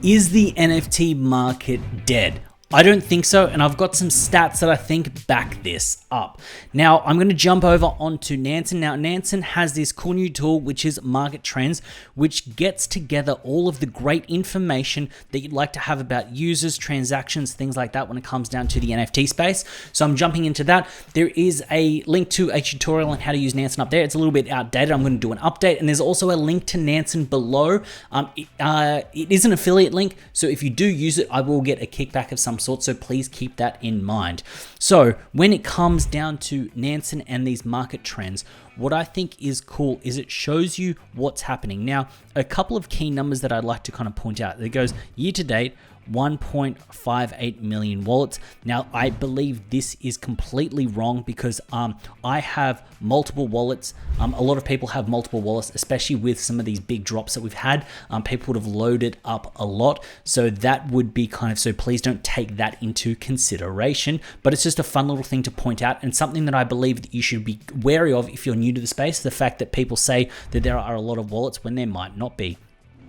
Is the NFT market dead? I don't think so, and I've got some stats that I think back this up. Now, I'm going to jump over onto Nansen. Now, Nansen has this cool new tool, which is Market Trends, which gets together all of the great information that you'd like to have about users, transactions, things like that when it comes down to the NFT space. So I'm jumping into that. There is a link to a tutorial on how to use Nansen up there. It's a little bit outdated. I'm going to do an update, and there's also a link to Nansen below. It is an affiliate link, so if you do use it, I will get a kickback of some sort, so please keep that in mind. So when it comes down to Nansen and these market trends, what I think is cool is it shows you what's happening. Now, a couple of key numbers that I'd like to kind of point out. It goes year to date, 1.58 million wallets. Now, I believe this is completely wrong because I have multiple wallets. A lot of people have multiple wallets, especially with some of these big drops that we've had. People would have loaded up a lot. So that would be kind of, so please don't take that into consideration. But it's just a fun little thing to point out and something that I believe that you should be wary of if you're new to the space. The fact that people say that there are a lot of wallets when there might not be.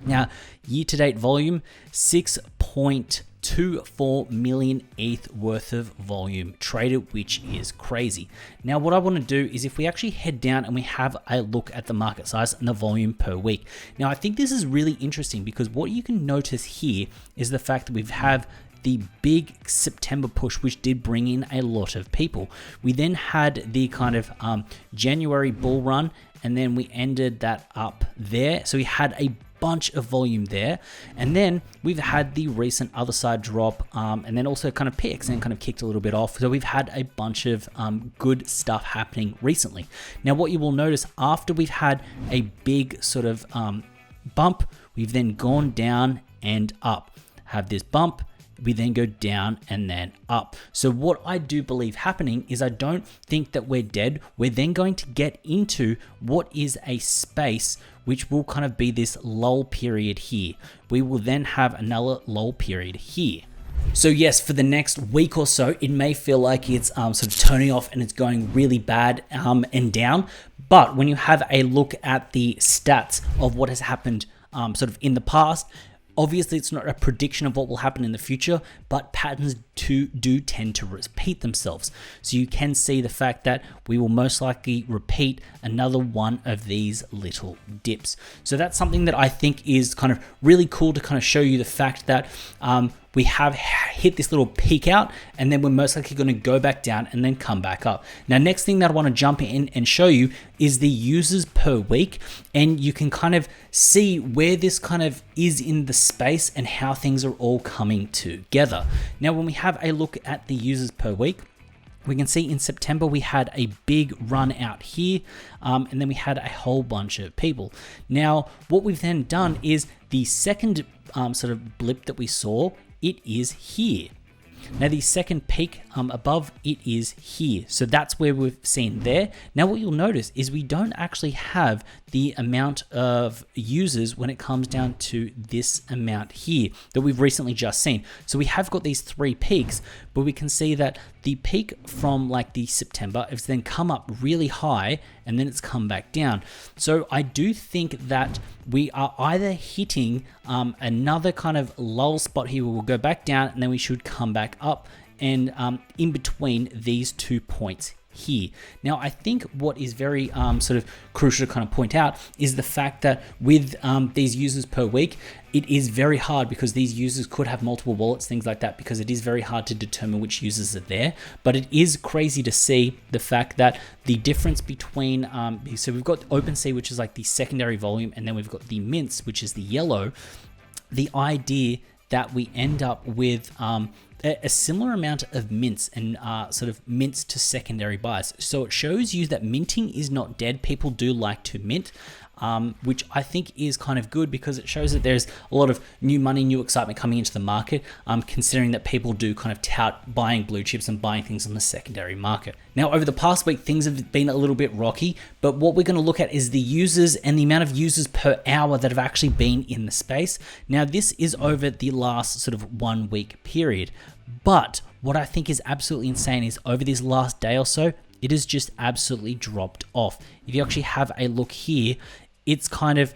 Now, year-to-date volume, 6.24 million ETH worth of volume traded, which is crazy. Now, what I want to do is if we actually head down and we have a look at the market size and the volume per week. Now, I think this is really interesting because what you can notice here is the fact that we have the big September push, which did bring in a lot of people. We then had the kind of January bull run, and then we ended that up there. So we had a bunch of volume there, and then we've had the recent other side drop, and then also kind of picks and kind of kicked a little bit off. So we've had a bunch of good stuff happening recently. Now, what you will notice after we've had a big sort of bump, we've then gone down and up. Have this bump, we then go down and then up. So what I do believe happening is I don't think that we're dead. We're then going to get into what is a space which will kind of be this lull period here. We will then have another lull period here. So yes, for the next week or so, it may feel like it's sort of turning off and it's going really bad and down. But when you have a look at the stats of what has happened sort of in the past, obviously, it's not a prediction of what will happen in the future, but patterns do tend to repeat themselves. So you can see the fact that we will most likely repeat another one of these little dips. So that's something that I think is kind of really cool to kind of show you the fact that we have hit this little peak out, and then we're most likely going to go back down and then come back up. Now, next thing that I want to jump in and show you is the users per week, and you can kind of see where this kind of is in the space and how things are all coming together. Now, when we have a look at the users per week, we can see in September we had a big run out here, and then we had a whole bunch of people. Now, what we've then done is the second sort of blip that we saw, it is here. Now, the second peak above it is here. So that's where we've seen there. Now, what you'll notice is we don't actually have the amount of users when it comes down to this amount here that we've recently just seen. So we have got these three peaks, but we can see that the peak from like the September has then come up really high and then it's come back down. So I do think that we are either hitting another kind of lull spot here where we'll go back down and then we should come back up, and in between these 2 points here. Now, I think what is very sort of crucial to kind of point out is the fact that with these users per week, it is very hard because these users could have multiple wallets, things like that, because it is very hard to determine which users are there. But it is crazy to see the fact that the difference between, so we've got OpenSea, which is like the secondary volume, and then we've got the mints, which is the yellow. The idea that we end up with a similar amount of mints and sort of mints to secondary buys. So it shows you that minting is not dead. People do like to mint, which I think is kind of good because it shows that there's a lot of new money, new excitement coming into the market, considering that people do kind of tout buying blue chips and buying things on the secondary market. Now, over the past week, things have been a little bit rocky, but what we're going to look at is the users and the amount of users per hour that have actually been in the space. Now, this is over the last sort of 1 week period. But what I think is absolutely insane is over this last day or so, it has just absolutely dropped off. If you actually have a look here, it's kind of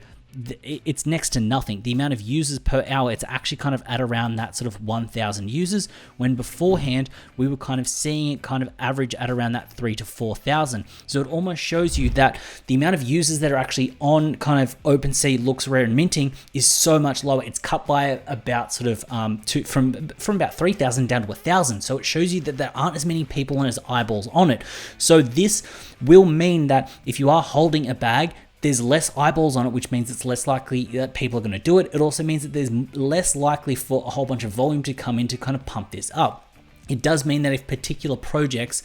it's next to nothing. The amount of users per hour, it's actually kind of at around that sort of 1,000 users, when beforehand we were kind of seeing it kind of average at around that 3,000 to 4,000. So it almost shows you that the amount of users that are actually on kind of OpenSea, LooksRare, and minting is so much lower. It's cut by about sort of from about 3,000 down to 1,000. So it shows you that there aren't as many people and as eyeballs on it. So this will mean that if you are holding a bag, there's less eyeballs on it, which means it's less likely that people are going to do it. It also means that there's less likely for a whole bunch of volume to come in to kind of pump this up. It does mean that if particular projects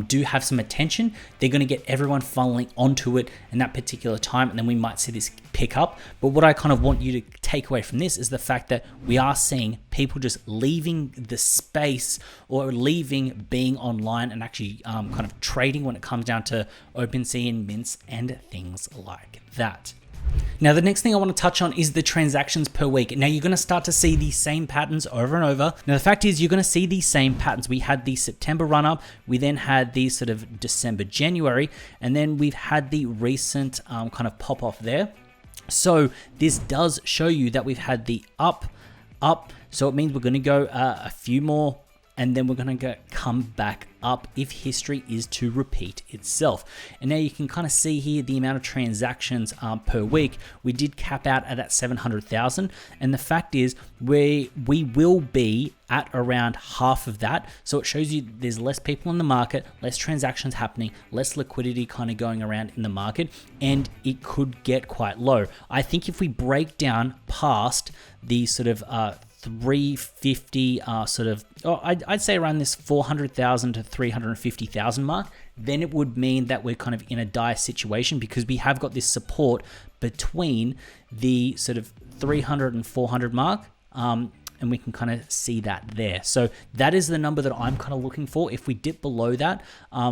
do have some attention, they're going to get everyone funneling onto it in that particular time, and then we might see this pick up. But what I kind of want you to take away from this is the fact that we are seeing people just leaving the space, or leaving being online and actually kind of trading when it comes down to OpenSea and mints and things like that. Now, the next thing I want to touch on is the transactions per week. Now, you're going to start to see these same patterns over and over. Now, the fact is, you're going to see these same patterns. We had the September run up, we then had the sort of December, January, and then we've had the recent kind of pop off there. So this does show you that we've had the up. So it means we're going to go a few more, and then we're going to come back up if history is to repeat itself. And now you can kind of see here the amount of transactions per week. We did cap out at that 700,000, and the fact is we will be at around half of that. So it shows you there's less people in the market, less transactions happening, less liquidity kind of going around in the market, and it could get quite low. I think if we break down past the sort of 350 I'd say around this 400,000 to 350,000 mark, then it would mean that we're kind of in a dire situation, because we have got this support between the sort of 300 and 400 mark, and we can kind of see that there. So that is the number that I'm kind of looking for. If we dip below that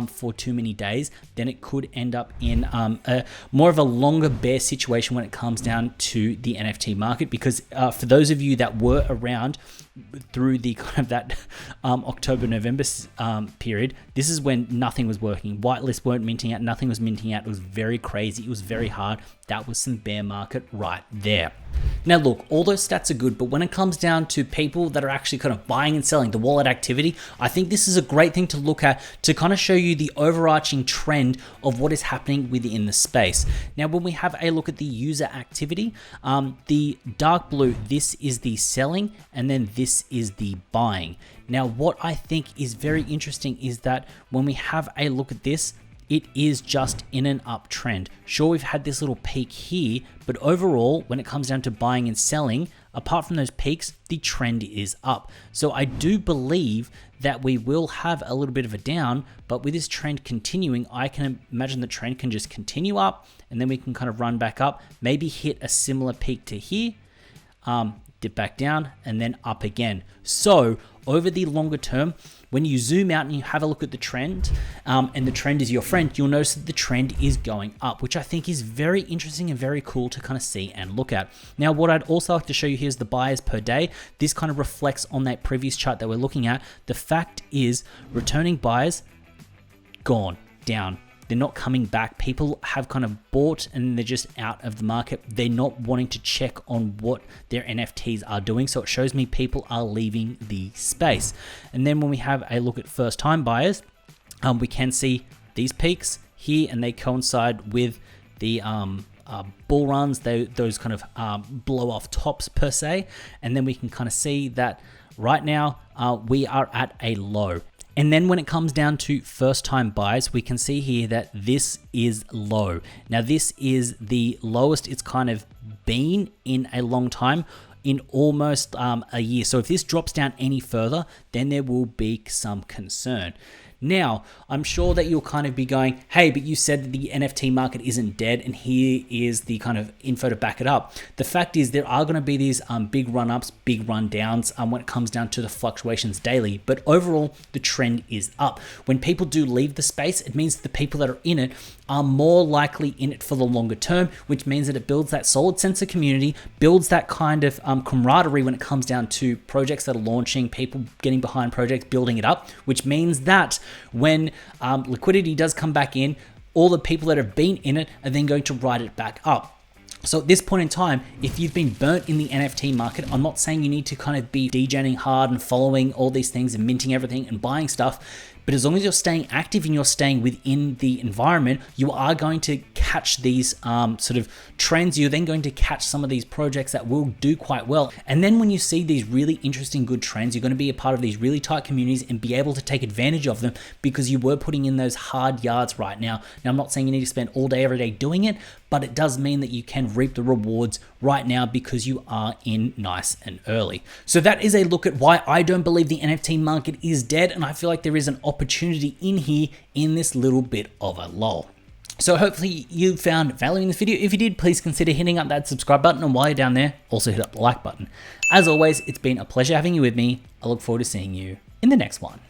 for too many days, then it could end up in a more of a longer bear situation when it comes down to the NFT market. Because for those of you that were around through the kind of that October, November period, this is when nothing was working. Whitelists weren't minting out, nothing was minting out. It was very crazy. It was very hard. That was some bear market right there. Now look, all those stats are good, but when it comes down to people that are actually kind of buying and selling, the wallet activity, I think this is a great thing to look at to kind of show you the overarching trend of what is happening within the space. Now, when we have a look at the user activity, the dark blue, this is the selling, and then this is the buying. Now, what I think is very interesting is that when we have a look at this, it is just in an uptrend. Sure, we've had this little peak here, but overall, when it comes down to buying and selling, apart from those peaks, the trend is up. So I do believe that we will have a little bit of a down, but with this trend continuing, I can imagine the trend can just continue up, and then we can kind of run back up, maybe hit a similar peak to here, dip back down, and then up again. So over the longer term, when you zoom out and you have a look at the trend, and the trend is your friend, you'll notice that the trend is going up, which I think is very interesting and very cool to kind of see and look at. Now, what I'd also like to show you here is the buyers per day. This kind of reflects on that previous chart that we're looking at. The fact is, returning buyers, gone, down. They're not coming back. People have kind of bought and they're just out of the market. They're not wanting to check on what their NFTs are doing. So it shows me people are leaving the space. And then when we have a look at first time buyers, we can see these peaks here, and they coincide with the bull runs, those kind of blow off tops per se. And then we can kind of see that right now we are at a low. And then when it comes down to first time buys, we can see here that this is low. Now this is the lowest it's kind of been in a long time, in almost a year. So if this drops down any further, then there will be some concern. Now, I'm sure that you'll kind of be going, hey, but you said that the NFT market isn't dead, and here is the kind of info to back it up. The fact is, there are going to be these big run-ups, big run-downs when it comes down to the fluctuations daily, but overall, the trend is up. When people do leave the space, it means the people that are in it are more likely in it for the longer term, which means that it builds that solid sense of community, builds that kind of camaraderie when it comes down to projects that are launching, people getting behind projects, building it up, which means that when liquidity does come back in, all the people that have been in it are then going to ride it back up. So at this point in time, if you've been burnt in the NFT market, I'm not saying you need to kind of be degenerating hard and following all these things and minting everything and buying stuff, but as long as you're staying active and you're staying within the environment, you are going to catch these sort of trends. You're then going to catch some of these projects that will do quite well. And then when you see these really interesting, good trends, you're going to be a part of these really tight communities and be able to take advantage of them because you were putting in those hard yards right now. Now, I'm not saying you need to spend all day, every day doing it, but it does mean that you can reap the rewards right now because you are in nice and early. So that is a look at why I don't believe the NFT market is dead, and I feel like there is an opportunity in here in this little bit of a lull. So hopefully you found value in this video. If you did, please consider hitting up that subscribe button, and while you're down there, also hit up the like button. As always, it's been a pleasure having you with me. I look forward to seeing you in the next one.